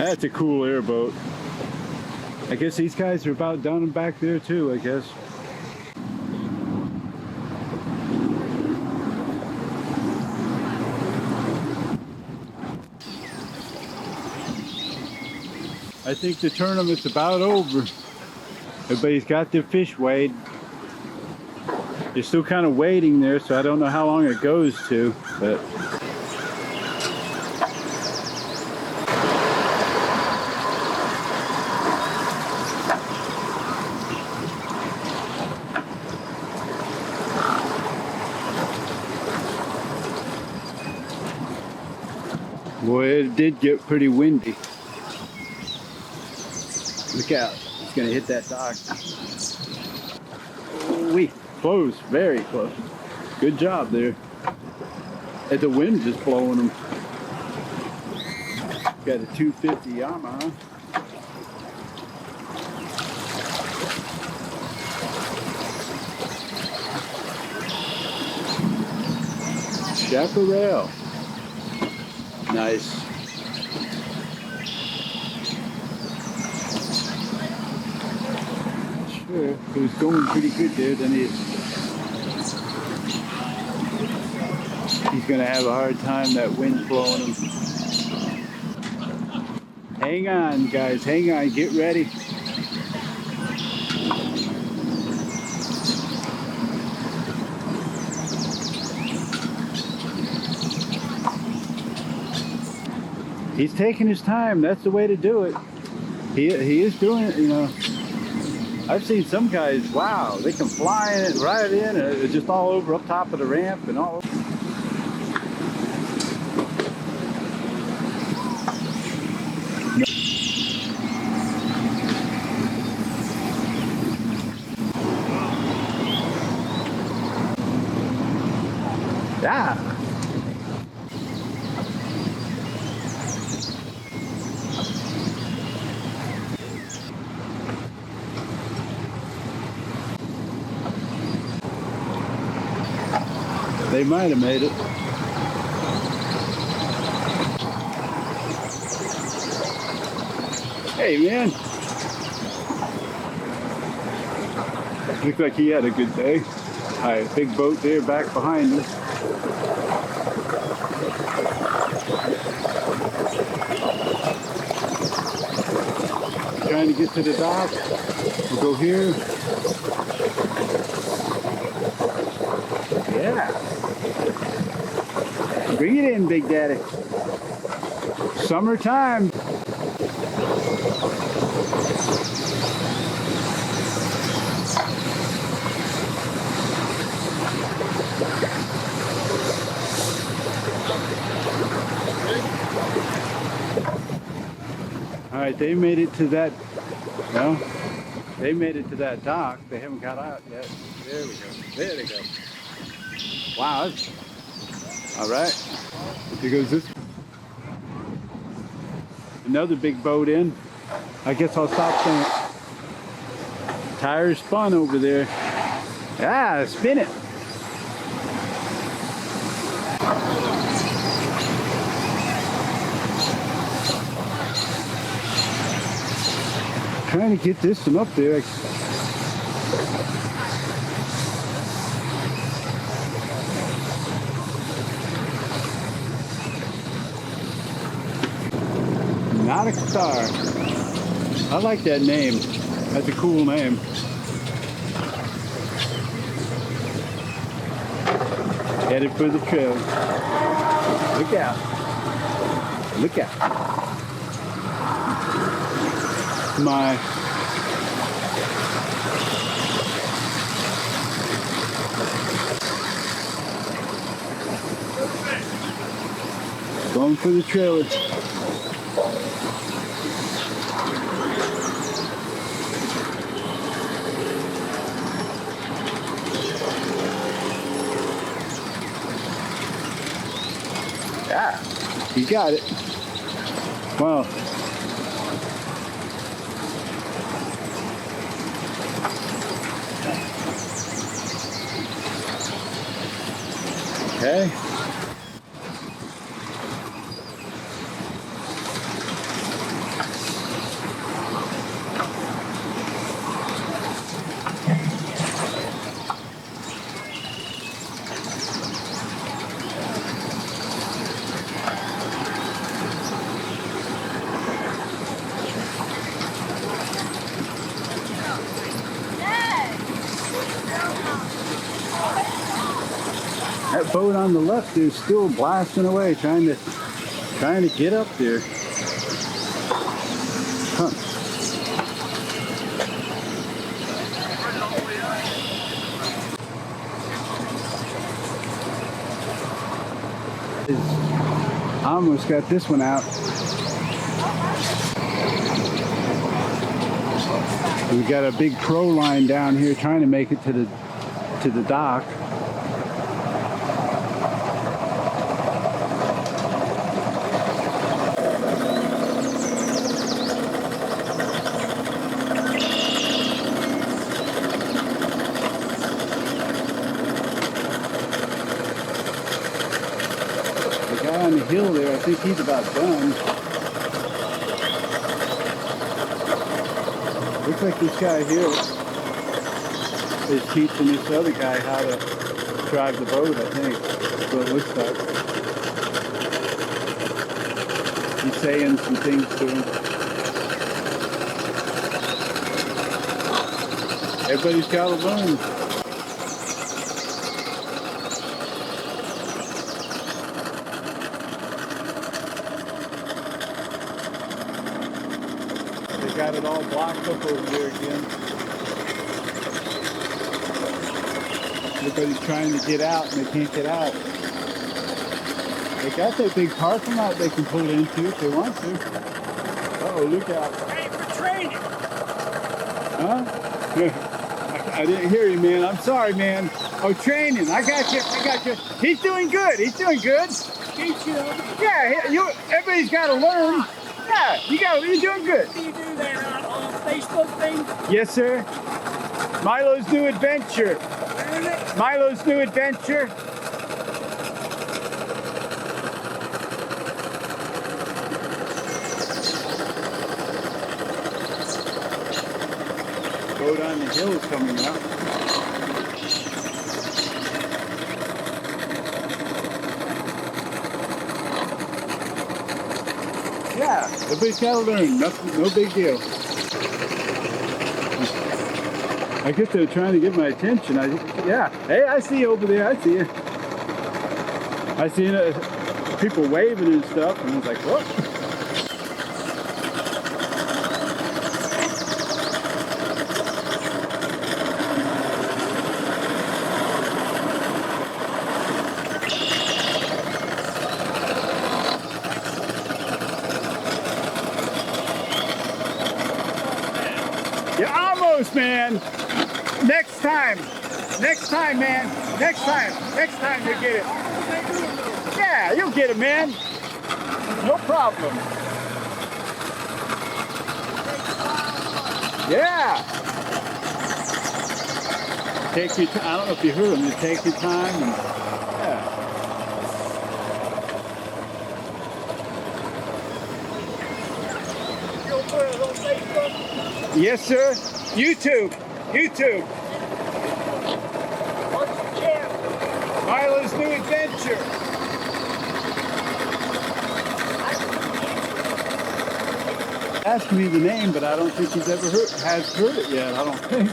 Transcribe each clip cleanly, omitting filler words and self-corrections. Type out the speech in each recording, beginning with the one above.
That's a cool airboat. I guess these guys are about done back there too, I guess. I think the tournament's about over. Everybody's got their fish weighed. You're still kind of waiting there, so I don't know how long it goes to, but boy, it did get pretty windy. Look out, it's gonna hit that dock. Wee, close, very close. Good job there. And the wind just blowing them. Got a 250 Yamaha. Chaparral. Nice. Sure, it was going pretty good there, then he's gonna have a hard time, that wind blowing him. Hang on, guys, hang on, get ready. He's taking his time. That's the way to do it. He is doing it, you know. I've seen some guys, wow, they can fly in it right in, it's just all over up top of the ramp and all over. Yeah. They might have made it. Hey, man. Looks like he had a good day. All right, big boat there back behind us. Trying to get to the dock. We'll go here. Yeah. Bring it in, Big Daddy. Summertime. All right, they made it to that, no, they made it to that dock. They haven't got out yet. There we go. There they go. Wow. All right. Here goes this. Another big boat in. I guess I'll stop saying it. Tires spun over there. Ah, spin it. Trying to get this one up there. Not a star. I like that name. That's a cool name. Headed for the trail. Look out. Look out. My going for the trailer. Yeah, you got it. Wow. Okay. boat on the left is still blasting away, trying to get up there. Huh. I almost got this one out. We got a big pro line down here trying to make it to the dock. The guy on the hill there, I think he's about done. Looks like this guy here is teaching this other guy how to drive the boat, I think. That's what it looks like. He's saying some things to him. Everybody's got to learn. They got it all blocked up over here again. Everybody's trying to get out and they can't get out. They got that big parking lot they can pull into if they want to. Uh-oh, look out. Hey, for training. Huh? I didn't hear you, man. I'm sorry, man. Oh, training. I got you. He's doing good. Teach you. Yeah, everybody's got to learn. Yeah, you're doing good. Do you do that on Facebook thing? Yes, sir. Milo's New Adventure. Milo's New Adventure. Boat on the hill is coming up. Yeah, everybody's got to learn. Nothing, no big deal. I guess they're trying to get my attention. Yeah. Hey, I see you over there. I see you. I see people waving and stuff, and I was like, whoa. You're almost, man. Next time, man. Next time you'll get it. Yeah, you'll get it, man. No problem. Yeah. Take your time. I don't know if you heard him. You take your time. And, yeah. You'll put it on Facebook? Yes, sir. YouTube. What's your channel? Milo's New Adventure. Asked me the name, but I don't think he's ever heard it yet. I don't think.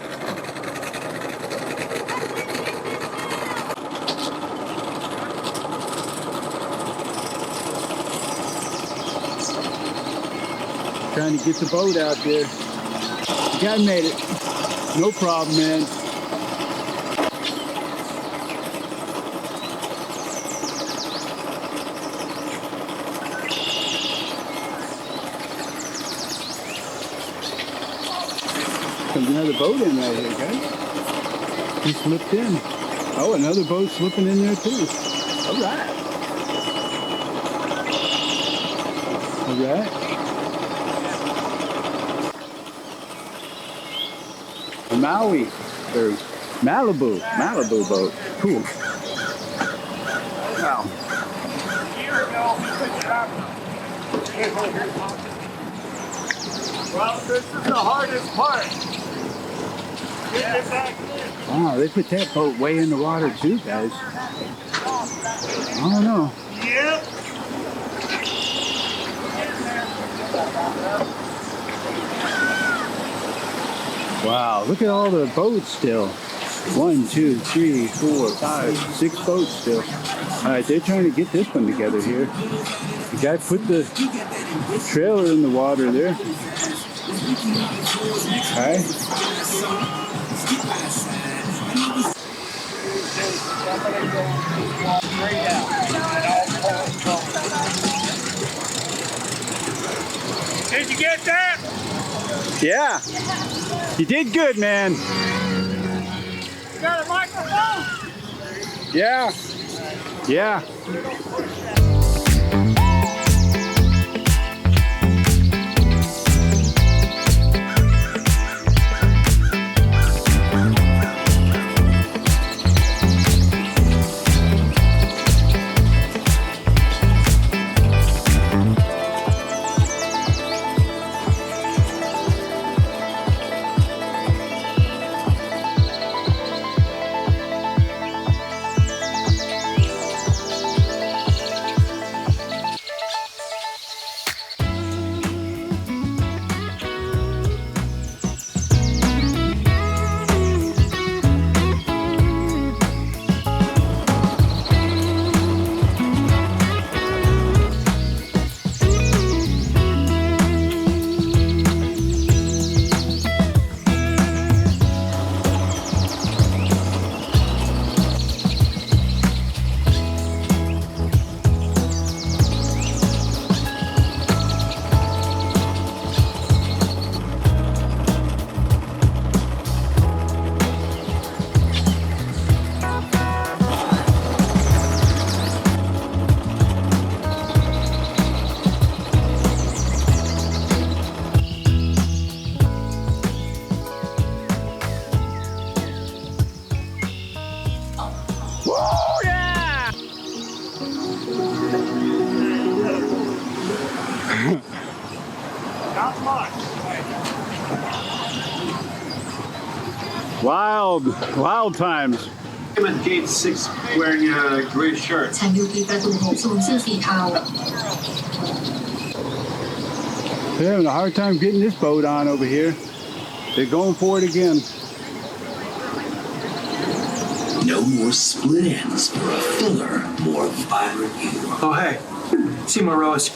Trying to get the boat out there. The guy made it. No problem, man. Comes another boat in right here, guys. He slipped in. Oh, another boat slipping in there too. All right. All right. A Maui or Malibu boat. Cool. Wow. A year ago, we picked it up. Well, this is the hardest part. Get it back in. Wow, they put that boat way in the water too, guys. I don't know. Yep. Wow, look at all the boats still. 1, 2, 3, 4, 5, 6 boats still. All right, they're trying to get this one together here. The guy put the trailer in the water there. Okay. Did you get that? Yeah. You did good, man. You got a microphone? Yeah. Yeah. Not much. Wild times. I'm at gate 6 wearing a gray shirt. 陳耀傑嘅道路送消息後， They're having a hard time getting this boat on over here. They're going for it again. No more split ends for a fuller, more vibrant you. Oh, hey. See my rose.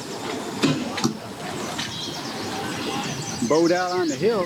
Boat out on the hill.